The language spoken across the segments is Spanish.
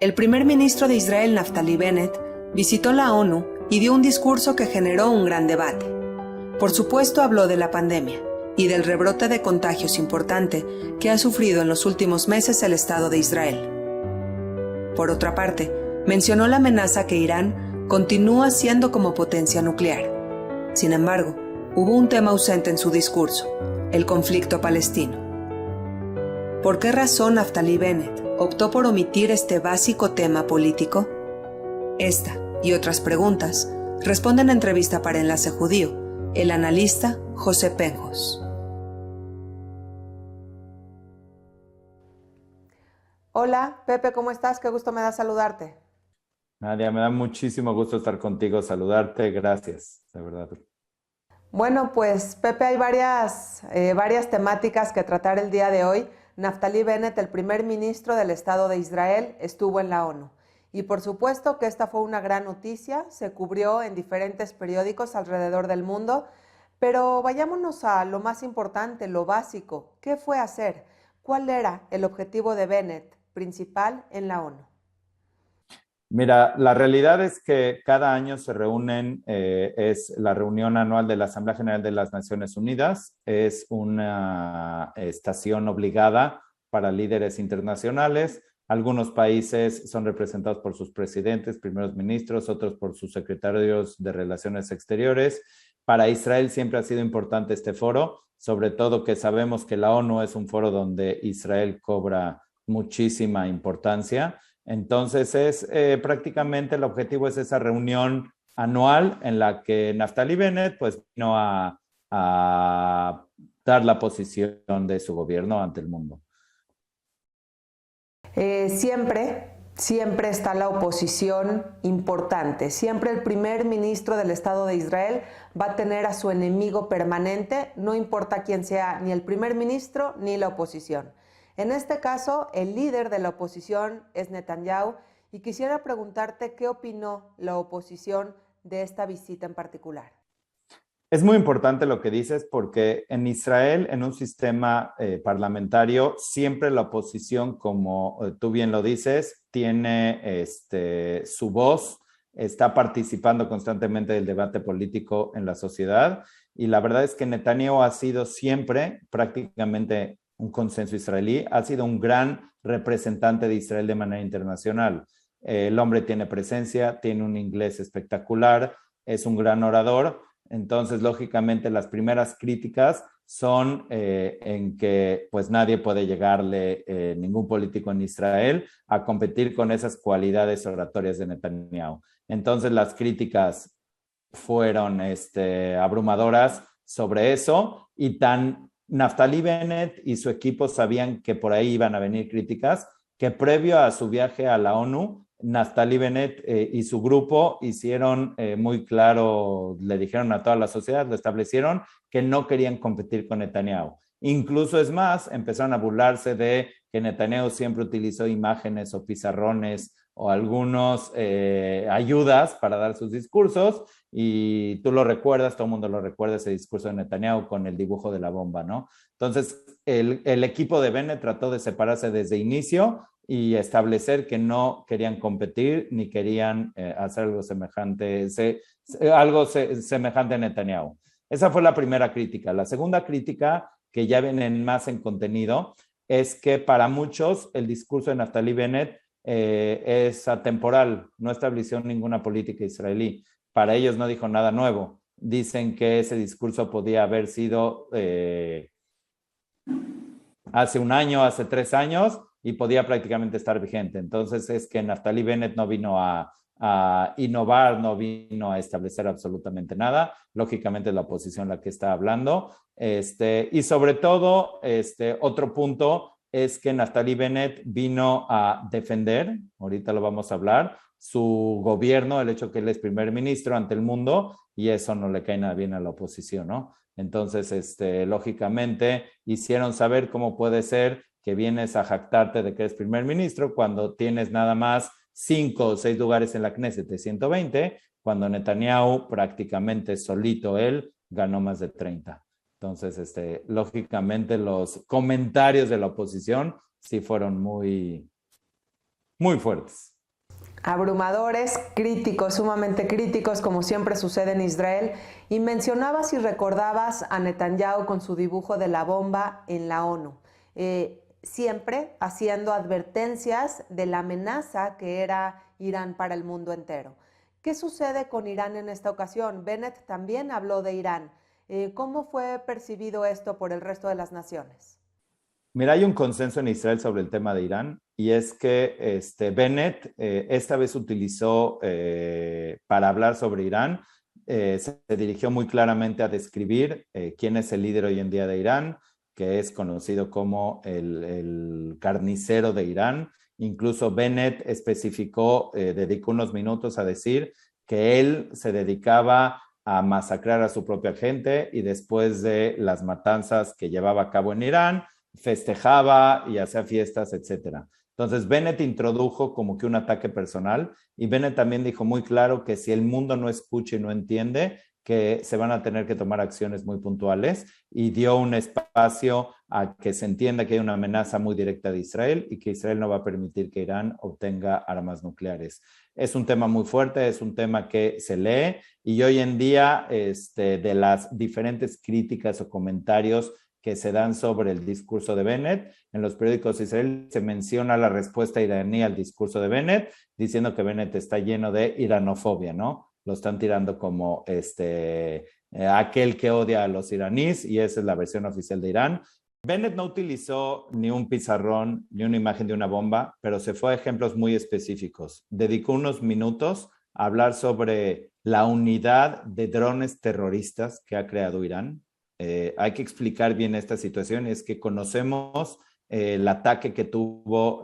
El primer ministro de Israel, Naftali Bennett, visitó la ONU y dio un discurso que generó un gran debate. Por supuesto, habló de la pandemia y del rebrote de contagios importante que ha sufrido en los últimos meses el Estado de Israel. Por otra parte, mencionó la amenaza que Irán continúa siendo como potencia nuclear. Sin embargo, hubo un tema ausente en su discurso: el conflicto palestino. ¿Por qué razón Naftali Bennett optó por omitir este básico tema político? Esta y otras preguntas responde en entrevista para Enlace Judío el analista José Penjos. Hola, Pepe, ¿cómo estás? Qué gusto me da saludarte. Nadia, me da muchísimo gusto estar contigo, saludarte, gracias, de verdad. Bueno, pues Pepe, hay varias temáticas que tratar el día de hoy. Naftali Bennett, el primer ministro del Estado de Israel, estuvo en la ONU. Y por supuesto que esta fue una gran noticia, se cubrió en diferentes periódicos alrededor del mundo, pero vayámonos a lo más importante, lo básico. ¿Qué fue hacer? ¿Cuál era el objetivo de Bennett principal en la ONU? Mira, la realidad es que cada año se reúnen, es la reunión anual de la Asamblea General de las Naciones Unidas, es una estación obligada para líderes internacionales. Algunos países son representados por sus presidentes, primeros ministros, otros por sus secretarios de Relaciones Exteriores. Para Israel siempre ha sido importante este foro, sobre todo que sabemos que la ONU es un foro donde Israel cobra muchísima importancia. Entonces, prácticamente el objetivo es esa reunión anual en la que Naftali Bennett pues, vino a dar la posición de su gobierno ante el mundo. Siempre está la oposición importante. Siempre el primer ministro del Estado de Israel va a tener a su enemigo permanente, no importa quién sea, ni el primer ministro ni la oposición. En este caso, el líder de la oposición es Netanyahu, y quisiera preguntarte qué opinó la oposición de esta visita en particular. Es muy importante lo que dices porque en Israel, en un sistema parlamentario, siempre la oposición, como tú bien lo dices, tiene su voz, está participando constantemente del debate político en la sociedad, y la verdad es que Netanyahu ha sido siempre prácticamente un consenso israelí, ha sido un gran representante de Israel de manera internacional. El hombre tiene presencia, tiene un inglés espectacular, es un gran orador. Entonces, lógicamente, las primeras críticas son en que pues nadie puede llegarle, ningún político en Israel, a competir con esas cualidades oratorias de Netanyahu. Entonces, las críticas fueron abrumadoras sobre eso, y tan Naftali Bennett y su equipo sabían que por ahí iban a venir críticas, que previo a su viaje a la ONU, Naftali Bennett y su grupo hicieron muy claro, le dijeron a toda la sociedad, lo establecieron, que no querían competir con Netanyahu. Incluso es más, empezaron a burlarse de que Netanyahu siempre utilizó imágenes o pizarrones o algunos ayudas para dar sus discursos, y tú lo recuerdas, todo el mundo lo recuerda, ese discurso de Netanyahu con el dibujo de la bomba, ¿no? Entonces, el equipo de Bennett trató de separarse desde inicio y establecer que no querían competir ni querían hacer algo semejante, semejante a Netanyahu. Esa fue la primera crítica. La segunda crítica, que ya viene más en contenido, es que para muchos el discurso de Naftali Bennett es atemporal, no estableció ninguna política israelí. Para ellos no dijo nada nuevo. Dicen que ese discurso podía haber sido hace un año, hace 3 años, y podía prácticamente estar vigente. Entonces es que Naftali Bennett no vino a innovar, no vino a establecer absolutamente nada. Lógicamente es la oposición la que está hablando. Y sobre todo, otro punto es que Naftali Bennett vino a defender, ahorita lo vamos a hablar, su gobierno, el hecho que él es primer ministro ante el mundo, y eso no le cae nada bien a la oposición, ¿no? Entonces, lógicamente, hicieron saber cómo puede ser que vienes a jactarte de que eres primer ministro cuando tienes nada más 5 o 6 lugares en la Knesset de 120, cuando Netanyahu prácticamente solito él ganó más de 30. Entonces, lógicamente los comentarios de la oposición sí fueron muy, muy fuertes. Abrumadores, críticos, sumamente críticos, como siempre sucede en Israel. Y mencionabas y recordabas a Netanyahu con su dibujo de la bomba en la ONU, siempre haciendo advertencias de la amenaza que era Irán para el mundo entero. ¿Qué sucede con Irán en esta ocasión? Bennett también habló de Irán. ¿Cómo fue percibido esto por el resto de las naciones? Mira, hay un consenso en Israel sobre el tema de Irán y es que Bennett esta vez utilizó para hablar sobre Irán, se dirigió muy claramente a describir quién es el líder hoy en día de Irán, que es conocido como el carnicero de Irán. Incluso Bennett especificó, dedicó unos minutos a decir que él se dedicaba a masacrar a su propia gente y después de las matanzas que llevaba a cabo en Irán, festejaba y hacía fiestas, etcétera. Entonces, Bennett introdujo como que un ataque personal y Bennett también dijo muy claro que si el mundo no escucha y no entiende, que se van a tener que tomar acciones muy puntuales y dio un espacio a que se entienda que hay una amenaza muy directa de Israel y que Israel no va a permitir que Irán obtenga armas nucleares. Es un tema muy fuerte, es un tema que se lee y hoy en día de las diferentes críticas o comentarios que se dan sobre el discurso de Bennett. En los periódicos israelíes se menciona la respuesta iraní al discurso de Bennett, diciendo que Bennett está lleno de iranofobia, ¿no? Lo están tirando como aquel que odia a los iraníes y esa es la versión oficial de Irán. Bennett no utilizó ni un pizarrón ni una imagen de una bomba, pero se fue a ejemplos muy específicos. Dedicó unos minutos a hablar sobre la unidad de drones terroristas que ha creado Irán. Hay que explicar bien esta situación, es que conocemos el ataque que tuvo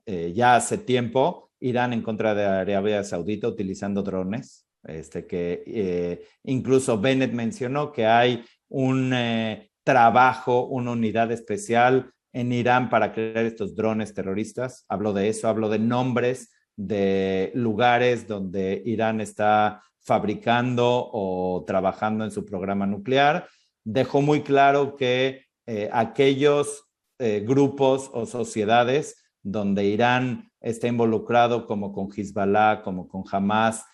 ya hace tiempo Irán en contra de Arabia Saudita utilizando drones, incluso Bennett mencionó que hay un trabajo, una unidad especial en Irán para crear estos drones terroristas. Habló de eso, habló de nombres de lugares donde Irán está fabricando o trabajando en su programa nuclear. Dejó muy claro que aquellos grupos o sociedades donde Irán está involucrado, como con Hezbollah, como con Hamas,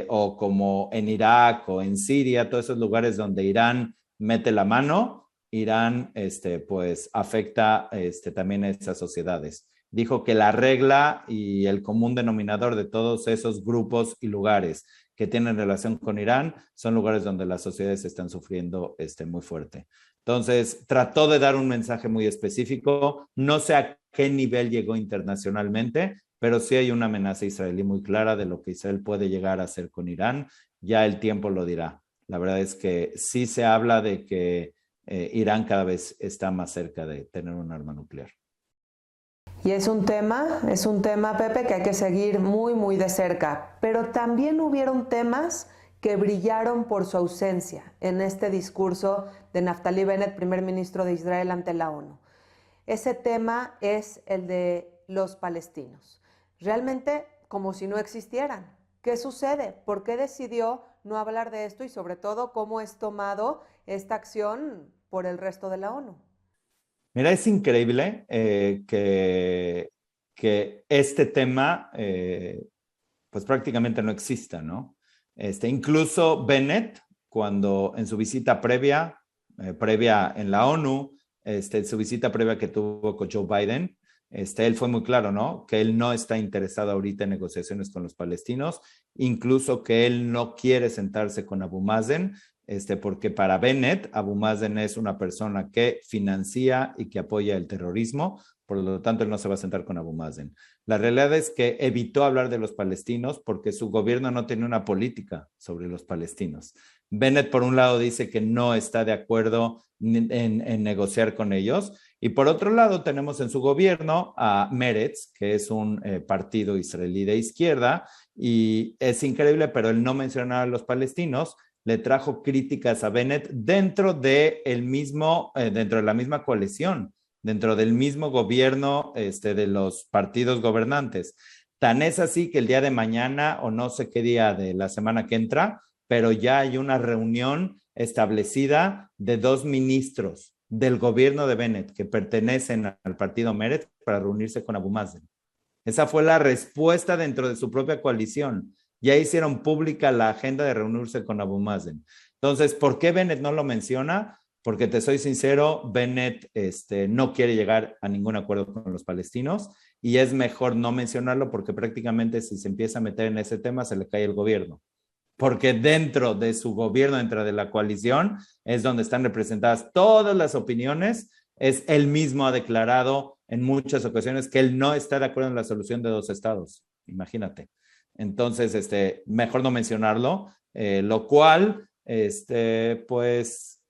o como en Irak o en Siria, todos esos lugares donde Irán mete la mano, Irán pues afecta también a esas sociedades. Dijo que la regla y el común denominador de todos esos grupos y lugares que tienen relación con Irán son lugares donde las sociedades están sufriendo muy fuerte. Entonces, trató de dar un mensaje muy específico. No sé a qué nivel llegó internacionalmente, pero sí hay una amenaza israelí muy clara de lo que Israel puede llegar a hacer con Irán. Ya el tiempo lo dirá. La verdad es que sí se habla de que Irán cada vez está más cerca de tener un arma nuclear. Y es un tema, Pepe, que hay que seguir muy, muy de cerca. Pero también hubieron temas que brillaron por su ausencia en este discurso de Naftali Bennett, primer ministro de Israel ante la ONU. Ese tema es el de los palestinos. Realmente como si no existieran. ¿Qué sucede? ¿Por qué decidió no hablar de esto? Y sobre todo, ¿cómo es tomado esta acción por el resto de la ONU? Mira, es increíble que este tema pues prácticamente no exista, ¿no? Incluso Bennett, cuando en su visita previa en la ONU, su visita previa que tuvo con Joe Biden, él fue muy claro, ¿no? Que él no está interesado ahorita en negociaciones con los palestinos, incluso que él no quiere sentarse con Abu Mazen, porque para Bennett, Abu Mazen es una persona que financia y que apoya el terrorismo, por lo tanto él no se va a sentar con Abu Mazen. La realidad es que evitó hablar de los palestinos porque su gobierno no tenía una política sobre los palestinos. Bennett, por un lado, dice que no está de acuerdo en negociar con ellos, y por otro lado tenemos en su gobierno a Meretz, que es un partido israelí de izquierda, y es increíble, pero él no menciona a los palestinos. Le trajo críticas a Bennett dentro de la misma coalición, dentro del mismo gobierno de los partidos gobernantes. Tan es así que el día de mañana, o no sé qué día de la semana que entra, pero ya hay una reunión establecida de 2 ministros del gobierno de Bennett que pertenecen al partido Meretz para reunirse con Abu Mazen. Esa fue la respuesta dentro de su propia coalición. Ya hicieron pública la agenda de reunirse con Abu Mazen. Entonces, ¿por qué Bennett no lo menciona? Porque te soy sincero, Bennett no quiere llegar a ningún acuerdo con los palestinos y es mejor no mencionarlo porque prácticamente si se empieza a meter en ese tema se le cae el gobierno. Porque dentro de su gobierno, dentro de la coalición, es donde están representadas todas las opiniones. Él mismo ha declarado en muchas ocasiones que él no está de acuerdo en la solución de 2 estados. Imagínate. Entonces, mejor no mencionarlo, lo cual, pues,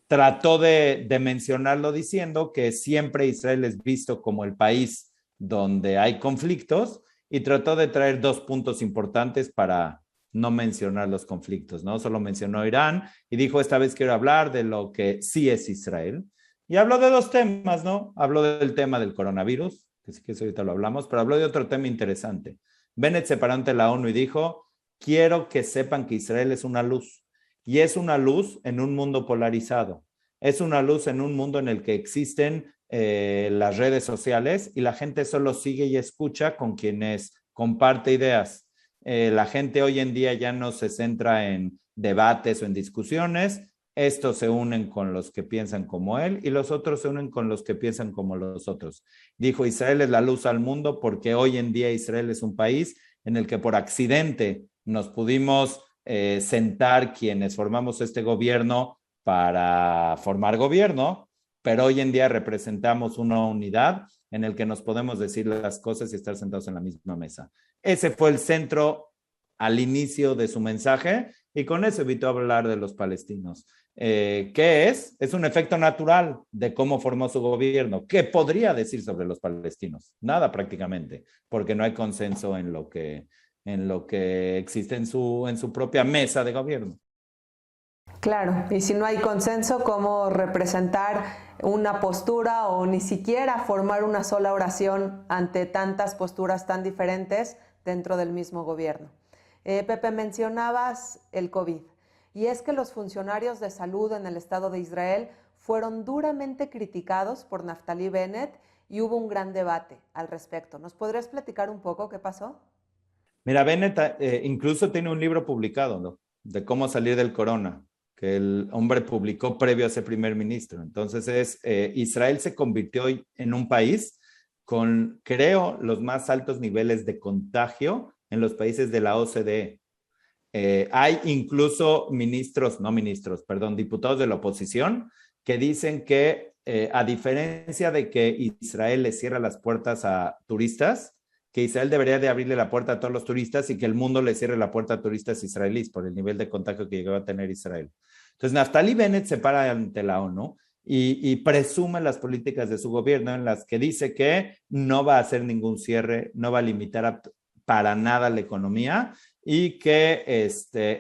trató de mencionarlo diciendo que siempre Israel es visto como el país donde hay conflictos y trató de traer 2 puntos importantes para no mencionar los conflictos, ¿no? Solo mencionó Irán y dijo, esta vez quiero hablar de lo que sí es Israel. Y habló de 2 temas, ¿no? Habló del tema del coronavirus, que sí que eso ahorita lo hablamos, pero habló de otro tema interesante. Bennett se paró ante la ONU y dijo, quiero que sepan que Israel es una luz. Y es una luz en un mundo polarizado. Es una luz en un mundo en el que existen las redes sociales y la gente solo sigue y escucha con quienes comparte ideas. La gente hoy en día ya no se centra en debates o en discusiones. Estos se unen con los que piensan como él y los otros se unen con los que piensan como los otros. Dijo, Israel es la luz al mundo porque hoy en día Israel es un país en el que por accidente nos pudimos sentar quienes formamos este gobierno para formar gobierno, pero hoy en día representamos una unidad en el que nos podemos decir las cosas y estar sentados en la misma mesa. Ese fue el centro al inicio de su mensaje y con eso evitó hablar de los palestinos. ¿Qué es? Es un efecto natural de cómo formó su gobierno. ¿Qué podría decir sobre los palestinos? Nada prácticamente, porque no hay consenso en lo que existe en su propia mesa de gobierno. Claro, y si no hay consenso, ¿cómo representar una postura o ni siquiera formar una sola oración ante tantas posturas tan diferentes dentro del mismo gobierno? Pepe, mencionabas el COVID, y es que los funcionarios de salud en el Estado de Israel fueron duramente criticados por Naftali Bennett y hubo un gran debate al respecto. ¿Nos podrías platicar un poco qué pasó? Mira, Bennett incluso tiene un libro publicado, ¿no? De cómo salir del corona, que el hombre publicó previo a ser primer ministro. Entonces, Israel se convirtió en un país con, creo, los más altos niveles de contagio en los países de la OCDE. Hay incluso diputados de la oposición que dicen que, a diferencia de que Israel le cierra las puertas a turistas, que Israel debería de abrirle la puerta a todos los turistas y que el mundo le cierre la puerta a turistas israelíes por el nivel de contagio que llegó a tener Israel. Entonces, Naftali Bennett se para ante la ONU y presume las políticas de su gobierno en las que dice que no va a hacer ningún cierre, no va a limitar para nada la economía y que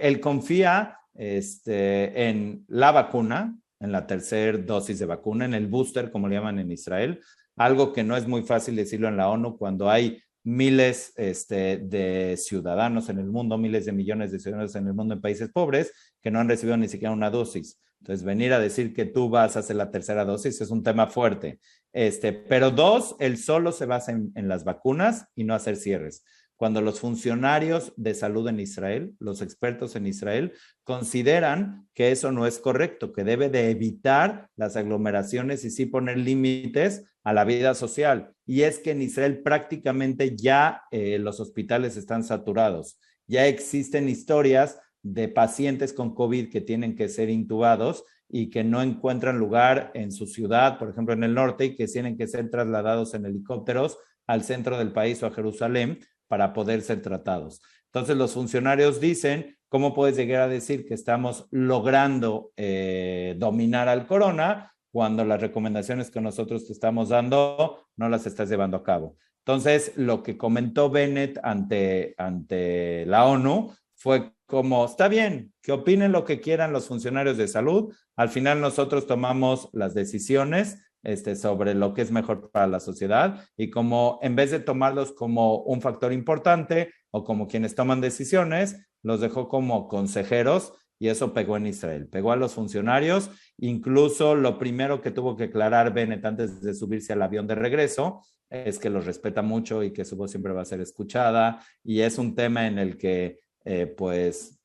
él confía en la vacuna, en la tercera dosis de vacuna, en el booster, como le llaman en Israel, algo que no es muy fácil decirlo en la ONU cuando hay miles de ciudadanos en el mundo, miles de millones de ciudadanos en el mundo en países pobres que no han recibido ni siquiera una dosis. Entonces, venir a decir que tú vas a hacer la tercera dosis es un tema fuerte. Pero él solo se basa en las vacunas y no hacer cierres. Cuando los funcionarios de salud en Israel, los expertos en Israel, consideran que eso no es correcto, que debe de evitar las aglomeraciones y sí poner límites a la vida social. Y es que en Israel prácticamente ya los hospitales están saturados. Ya existen historias de pacientes con COVID que tienen que ser intubados y que no encuentran lugar en su ciudad, por ejemplo en el norte, y que tienen que ser trasladados en helicópteros al centro del país o a Jerusalén para poder ser tratados. Entonces los funcionarios dicen, ¿cómo puedes llegar a decir que estamos logrando dominar al corona cuando las recomendaciones que nosotros te estamos dando no las estás llevando a cabo? Entonces, lo que comentó Bennett ante la ONU fue como, está bien, que opinen lo que quieran los funcionarios de salud, al final nosotros tomamos las decisiones sobre lo que es mejor para la sociedad y como en vez de tomarlos como un factor importante o como quienes toman decisiones, los dejó como consejeros y eso pegó en Israel, pegó a los funcionarios. Incluso lo primero que tuvo que aclarar Bennett antes de subirse al avión de regreso es que los respeta mucho y que su voz siempre va a ser escuchada, y es un tema en el que pues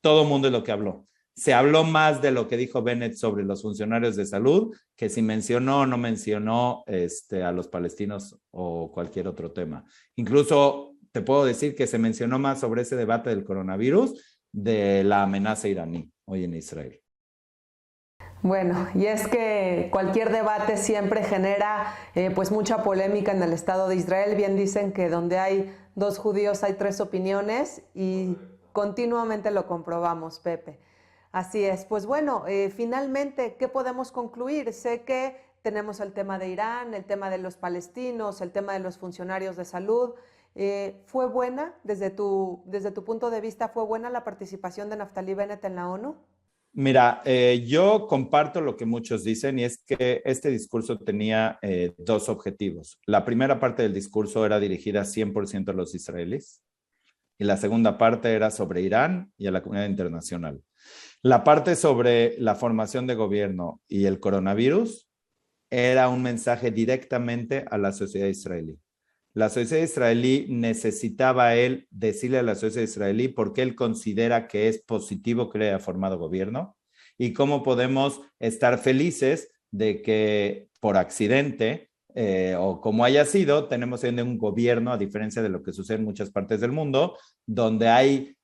todo el mundo es lo que habló. Se habló más de lo que dijo Bennett sobre los funcionarios de salud que si mencionó o no mencionó a los palestinos o cualquier otro tema. Incluso te puedo decir que se mencionó más sobre ese debate del coronavirus de la amenaza iraní hoy en Israel. Bueno, y es que cualquier debate siempre genera pues mucha polémica en el Estado de Israel. Bien dicen que donde hay dos judíos hay tres opiniones y continuamente lo comprobamos, Pepe. Así es. Pues bueno, finalmente, ¿qué podemos concluir? Sé que tenemos el tema de Irán, el tema de los palestinos, el tema de los funcionarios de salud. ¿Fue buena, desde tu punto de vista, fue buena la participación de Naftali Bennett en la ONU? Mira, yo comparto lo que muchos dicen, y es que este discurso tenía dos objetivos. La primera parte del discurso era dirigida 100% a los israelíes y la segunda parte era sobre Irán y a la comunidad internacional. La parte sobre la formación de gobierno y el coronavirus era un mensaje directamente a la sociedad israelí. La sociedad israelí necesitaba él decirle a la sociedad israelí por qué él considera que es positivo que le haya formado gobierno y cómo podemos estar felices de que por accidente o como haya sido, tenemos un gobierno, a diferencia de lo que sucede en muchas partes del mundo, donde hay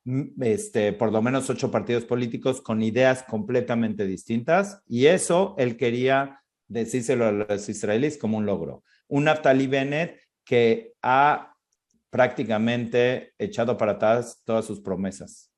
por lo menos 8 partidos políticos con ideas completamente distintas, y eso él quería decírselo a los israelíes como un logro. Un Naftali Bennett que ha prácticamente echado para atrás todas sus promesas.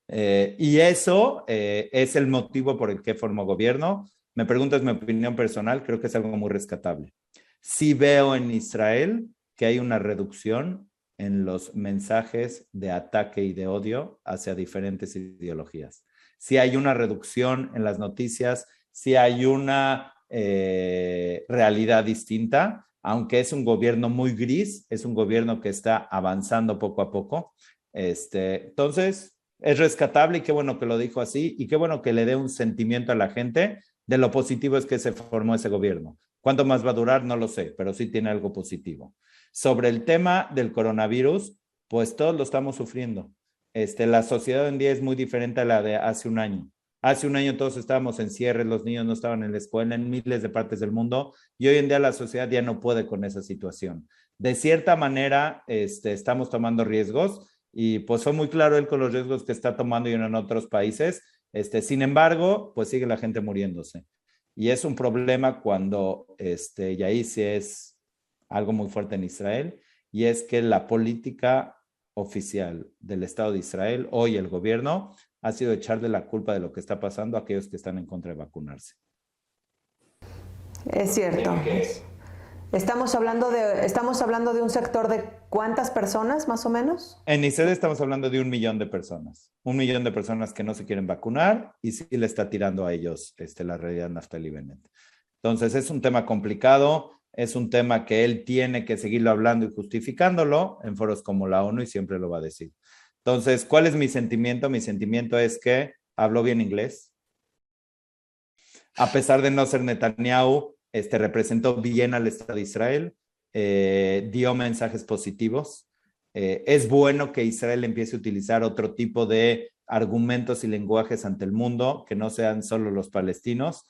Y eso es el motivo por el que formó gobierno. Me preguntas mi opinión personal, creo que es algo muy rescatable. Sí veo en Israel que hay una reducción en los mensajes de ataque y de odio hacia diferentes ideologías. Sí hay una reducción en las noticias, sí hay una realidad distinta, aunque es un gobierno muy gris, es un gobierno que está avanzando poco a poco. Entonces, es rescatable y qué bueno que lo dijo así y qué bueno que le dé un sentimiento a la gente de lo positivo es que se formó ese gobierno. ¿Cuánto más va a durar? No lo sé, pero sí tiene algo positivo. Sobre el tema del coronavirus, pues todos lo estamos sufriendo. La sociedad hoy en día es muy diferente a la de hace un año. Hace un año todos estábamos en cierre, los niños no estaban en la escuela en miles de partes del mundo y hoy en día la sociedad ya no puede con esa situación. De cierta manera, estamos tomando riesgos y pues fue muy claro él con los riesgos que está tomando y en otros países. Sin embargo, pues sigue la gente muriéndose. Y es un problema cuando, y ahí sí es algo muy fuerte en Israel, y es que la política oficial del Estado de Israel, hoy el gobierno, ha sido echarle la culpa de lo que está pasando a aquellos que están en contra de vacunarse. Es cierto. Estamos hablando de un sector de ¿cuántas personas más o menos? En Israel estamos hablando de 1 millón de personas. 1 millón de personas que no se quieren vacunar y sí le está tirando a ellos la realidad Naftali Bennett. Entonces es un tema complicado, es un tema que él tiene que seguirlo hablando y justificándolo en foros como la ONU y siempre lo va a decir. Entonces, ¿cuál es mi sentimiento? Mi sentimiento es que habló bien inglés. A pesar de no ser Netanyahu, representó bien al Estado de Israel, dio mensajes positivos. Es bueno que Israel empiece a utilizar otro tipo de argumentos y lenguajes ante el mundo, que no sean solo los palestinos,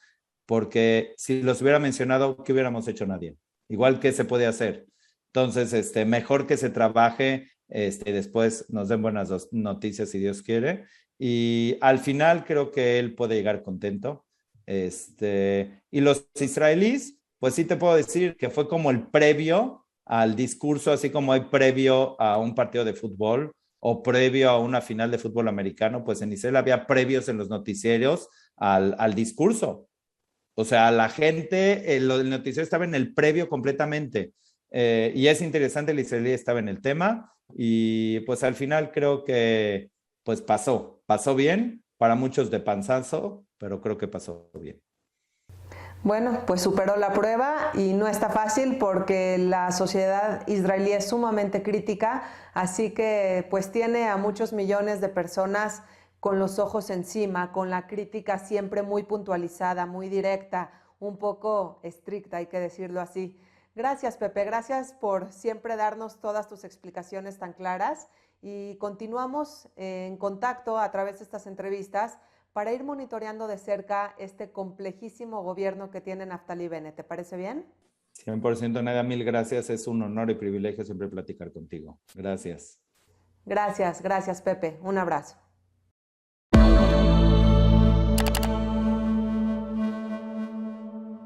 porque si los hubiera mencionado, ¿qué hubiéramos hecho nadie? Igual que se puede hacer. Entonces, mejor que se trabaje, después nos den buenas noticias si Dios quiere. Y al final creo que él puede llegar contento. Y los israelíes, pues sí te puedo decir que fue como el previo al discurso, así como hay previo a un partido de fútbol o previo a una final de fútbol americano, pues en Israel había previos en los noticieros al discurso. O sea, la gente, el noticiero estaba en el previo completamente. Y es interesante, el israelí estaba en el tema y pues al final creo que pues pasó bien, para muchos de panzazo, pero creo que pasó bien. Bueno, pues superó la prueba y no está fácil porque la sociedad israelí es sumamente crítica, así que pues tiene a muchos millones de personas con los ojos encima, con la crítica siempre muy puntualizada, muy directa, un poco estricta, hay que decirlo así. Gracias, Pepe, gracias por siempre darnos todas tus explicaciones tan claras y continuamos en contacto a través de estas entrevistas para ir monitoreando de cerca este complejísimo gobierno que tiene Naftali Bennett. ¿Te parece bien? 100% Nadia, mil gracias. Es un honor y privilegio siempre platicar contigo. Gracias. Gracias, gracias Pepe. Un abrazo.